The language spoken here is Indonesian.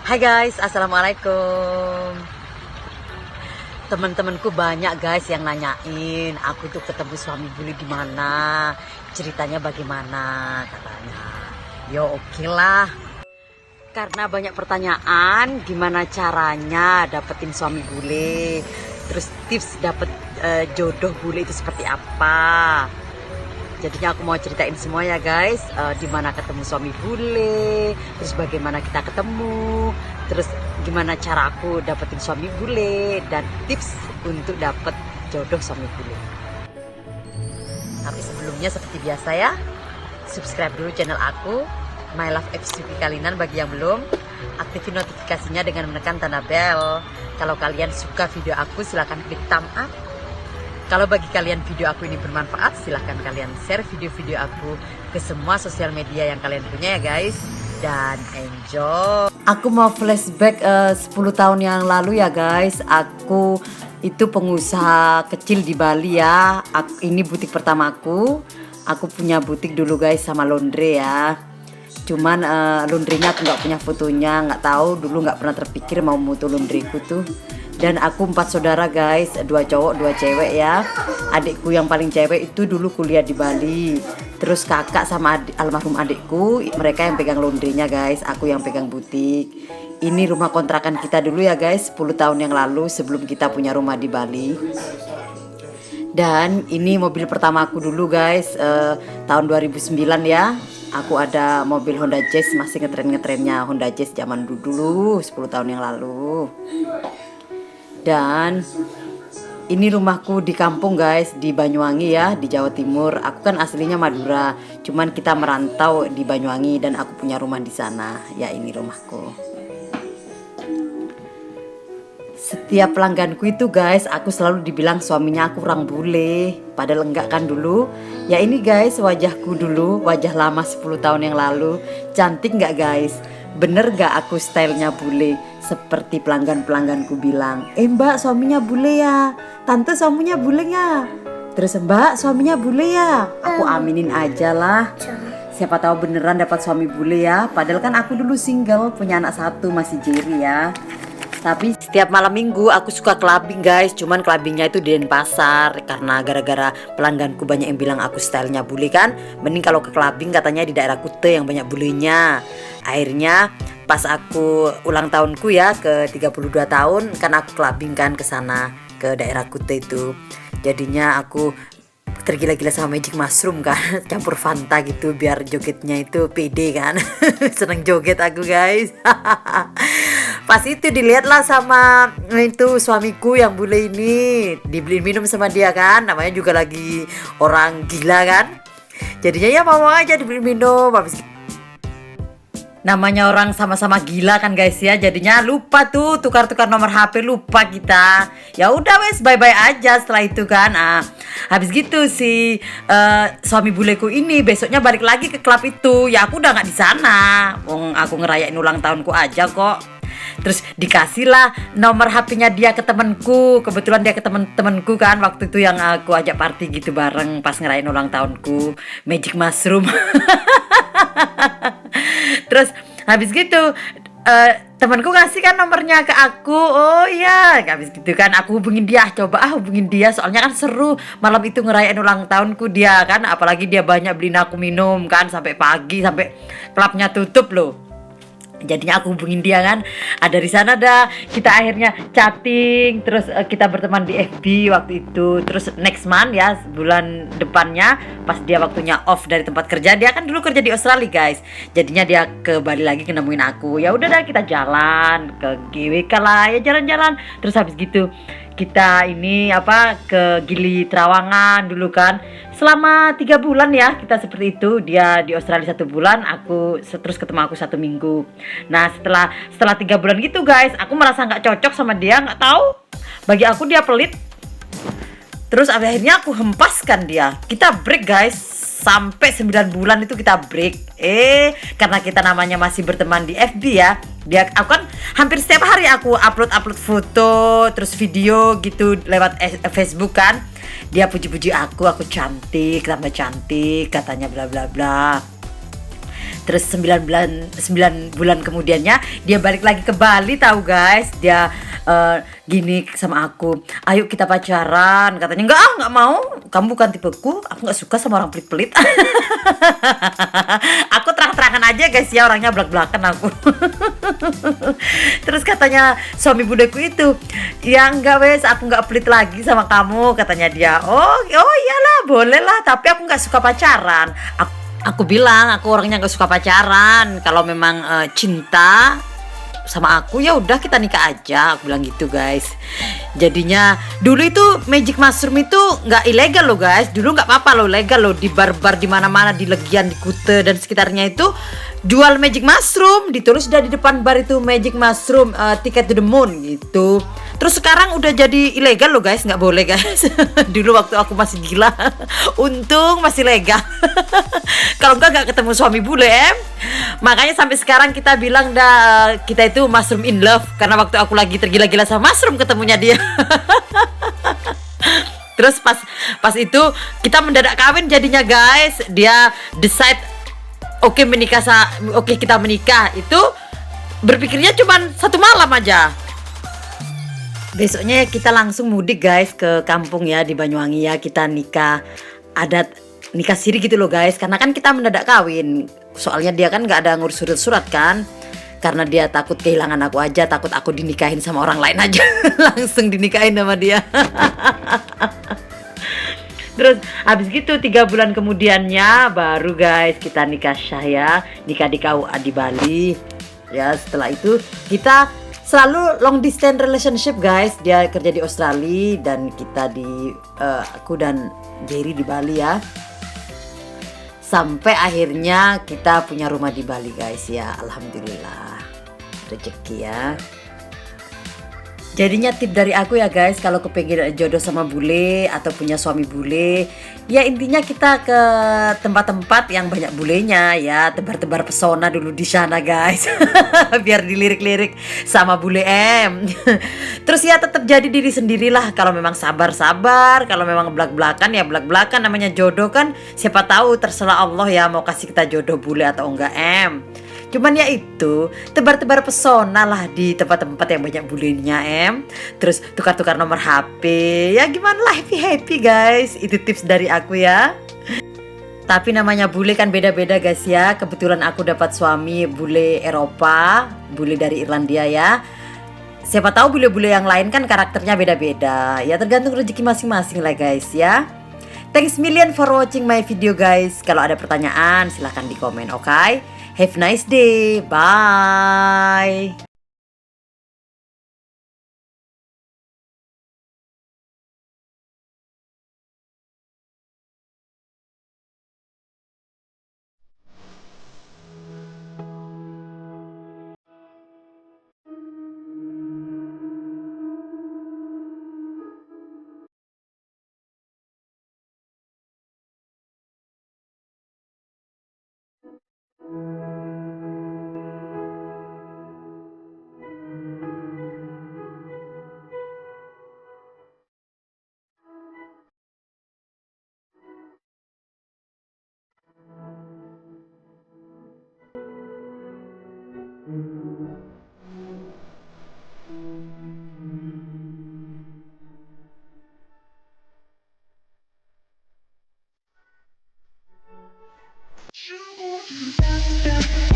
Hai guys, assalamualaikum. Teman-temanku banyak guys yang nanyain aku tuh ketemu suami bule di mana, ceritanya bagaimana katanya. Yo oke lah. Karena banyak pertanyaan gimana caranya dapetin suami bule, terus tips dapet jodoh bule itu seperti apa. Jadinya aku mau ceritain semua ya guys, di mana ketemu suami bule, terus bagaimana kita ketemu, terus gimana cara aku dapetin suami bule, dan tips untuk dapet jodoh suami bule. Tapi sebelumnya seperti biasa ya, subscribe dulu channel aku, My Love FCP Kalinan bagi yang belum, aktifin notifikasinya dengan menekan tanda bel. Kalau kalian suka video aku silahkan klik thumb up. Kalau bagi kalian video aku ini bermanfaat, silahkan kalian share video-video aku ke semua sosial media yang kalian punya ya guys. Dan enjoy. Aku mau flashback 10 tahun yang lalu ya guys. Aku itu pengusaha kecil di Bali ya. Ini butik pertamaku. Aku punya butik dulu guys sama laundry ya. Cuman laundrynya aku nggak punya fotonya, nggak tahu dulu, nggak pernah terpikir mau mutu laundryku tuh. Dan aku 4 saudara guys, 2 cowok 2 cewek ya. Adikku yang paling cewek itu dulu kuliah di Bali. Terus kakak sama almarhum adikku, mereka yang pegang laundrynya guys, aku yang pegang butik. Ini rumah kontrakan kita dulu ya guys, 10 tahun yang lalu sebelum kita punya rumah di Bali. Dan ini mobil pertama aku dulu guys, tahun 2009 ya. Aku ada mobil Honda Jazz, masih ngetren-ngetrennya Honda Jazz zaman dulu 10 tahun yang lalu. Dan ini rumahku di kampung guys, di Banyuwangi ya, di Jawa Timur. Aku kan aslinya Madura, cuman kita merantau di Banyuwangi dan aku punya rumah di sana. Ya ini rumahku. Setiap pelangganku itu guys, aku selalu dibilang suaminya aku orang bule. Padahal enggak kan dulu. Ya ini guys wajahku dulu, wajah lama 10 tahun yang lalu. Cantik enggak guys? Bener gak aku stylenya bule? Seperti pelanggan-pelangganku bilang, mbak suaminya bule ya, tante suaminya bule ya, terus mbak suaminya bule ya. Aku aminin aja lah, siapa tahu beneran dapat suami bule ya. Padahal kan aku dulu single, punya anak 1 masih Jerry ya. Tapi setiap malam minggu aku suka clubbing guys. Cuman clubbingnya itu di Denpasar, karena gara-gara pelangganku banyak yang bilang aku stylenya bule kan. Mending kalau ke clubbing katanya di daerah Kute yang banyak bulenya. Akhirnya pas aku ulang tahunku ya ke 32 tahun kan aku clubbing kan ke sana, ke daerah Kute itu. Jadinya aku tergila-gila sama Magic Mushroom kan, campur Fanta gitu biar jogetnya itu pede kan. Seneng joget aku guys. Pas itu dilihatlah sama itu suamiku yang bule ini, dibeliin minum sama dia kan, namanya juga lagi orang gila kan. Jadinya ya mau aja dibeliin minum. Habis namanya orang sama-sama gila kan guys ya, jadinya lupa tuh tukar-tukar nomor HP, lupa kita. Ya udah wes bye-bye aja setelah itu kan. Habis gitu si suami buleku ini besoknya balik lagi ke klub itu. Ya aku udah nggak di sana. Aku ngerayain ulang tahunku aja kok. Terus dikasih lah nomor HP-nya dia ke temenku. Kebetulan dia ke temen-temenku kan, waktu itu yang aku ajak party gitu bareng pas ngerayain ulang tahunku, Magic Mushroom. Terus habis gitu temanku kasih kan nomornya ke aku. Oh iya, habis gitu kan aku hubungin dia, hubungin dia soalnya kan seru malam itu ngerayain ulang tahunku dia kan. Apalagi dia banyak beliin aku minum kan sampai pagi, sampai klubnya tutup loh. Jadinya aku hubungin dia kan, ada di sana dah. Kita akhirnya chatting, terus kita berteman di FB waktu itu. Terus next month ya, bulan depannya pas dia waktunya off dari tempat kerja, dia kan dulu kerja di Australia guys. Jadinya dia ke Bali lagi nemuin aku. Ya udah dah kita jalan ke GWK lah ya, jalan-jalan. Terus habis gitu kita ini ke Gili Trawangan dulu kan. Selama 3 bulan ya kita seperti itu. Dia di Australia 1 bulan, aku terus ketemu aku 1 minggu. Nah setelah 3 bulan gitu guys, aku merasa nggak cocok sama dia, nggak tahu. Bagi aku dia pelit. Terus akhirnya aku hempaskan dia. Kita break guys. Sampai 9 bulan itu kita break. Karena kita namanya masih berteman di FB ya. Aku kan hampir setiap hari aku upload foto, terus video gitu lewat Facebook kan. Dia puji-puji aku cantik, tambah cantik, katanya bla bla bla. Terus 9 bulan kemudiannya dia balik lagi ke Bali, tahu guys. Dia gini sama aku, ayo kita pacaran, katanya. Enggak, nggak mau, kamu bukan tipeku, aku nggak suka sama orang pelit-pelit. Aku terang-terangan aja guys ya, orangnya belak-belakan aku. Terus katanya suami budeku itu, ya enggak wes, aku nggak pelit lagi sama kamu, katanya dia. Oh iyalah, boleh lah, tapi aku nggak suka pacaran. Aku bilang aku orangnya nggak suka pacaran. Kalau memang cinta sama aku, ya udah kita nikah aja, aku bilang gitu guys. Jadinya dulu itu magic mushroom itu nggak ilegal loh guys, dulu nggak apa-apa loh, legal loh, di bar-bar di mana-mana, di Legian, di Kute dan sekitarnya itu jual magic mushroom, ditulis udah di depan bar itu magic mushroom, ticket to the moon gitu. Terus sekarang udah jadi ilegal loh guys, nggak boleh guys. Dulu waktu aku masih gila, untung masih legal. Kalau enggak nggak ketemu suami bule Makanya sampai sekarang kita bilang dah, kita itu mushroom in love, karena waktu aku lagi tergila-gila sama mushroom ketemunya dia. Terus pas itu kita mendadak kawin jadinya guys. Dia decide oke kita menikah. Itu berpikirnya cuma 1 malam aja. Besoknya kita langsung mudik guys ke kampung ya, di Banyuwangi ya, kita nikah adat, nikah siri gitu loh guys. Karena kan kita mendadak kawin, soalnya dia kan nggak ada ngurus surat kan, karena dia takut kehilangan aku aja, takut aku dinikahin sama orang lain aja. Langsung dinikahin sama dia. Terus habis gitu 3 bulan kemudiannya baru guys kita nikah syah ya, nikah di KUA di Bali ya. Setelah itu kita selalu long distance relationship guys. Dia kerja di Australia dan kita aku dan Jerry di Bali ya. Sampai akhirnya kita punya rumah di Bali guys ya, alhamdulillah, rezeki ya. Jadinya tip dari aku ya guys, kalau kepengen jodoh sama bule atau punya suami bule, ya intinya kita ke tempat-tempat yang banyak bulenya ya, tebar-tebar pesona dulu di sana guys. Biar dilirik-lirik sama bule Terus ya tetap jadi diri sendirilah. Kalau memang sabar-sabar, kalau memang belak-belakan ya belak-belakan, namanya jodoh kan siapa tahu, terserah Allah ya mau kasih kita jodoh bule atau enggak Cuman ya itu, tebar-tebar pesona lah di tempat-tempat yang banyak bulenya Terus tukar-tukar nomor HP. Ya gimana lah, happy-happy guys. Itu tips dari aku ya. Tapi namanya bule kan beda-beda guys ya. Kebetulan aku dapat suami bule Eropa, bule dari Irlandia ya. Siapa tahu bule-bule yang lain kan karakternya beda-beda. Ya tergantung rezeki masing-masing lah guys ya. Thanks million for watching my video guys. Kalau ada pertanyaan silahkan di komen, oke? Have a nice day. Bye. You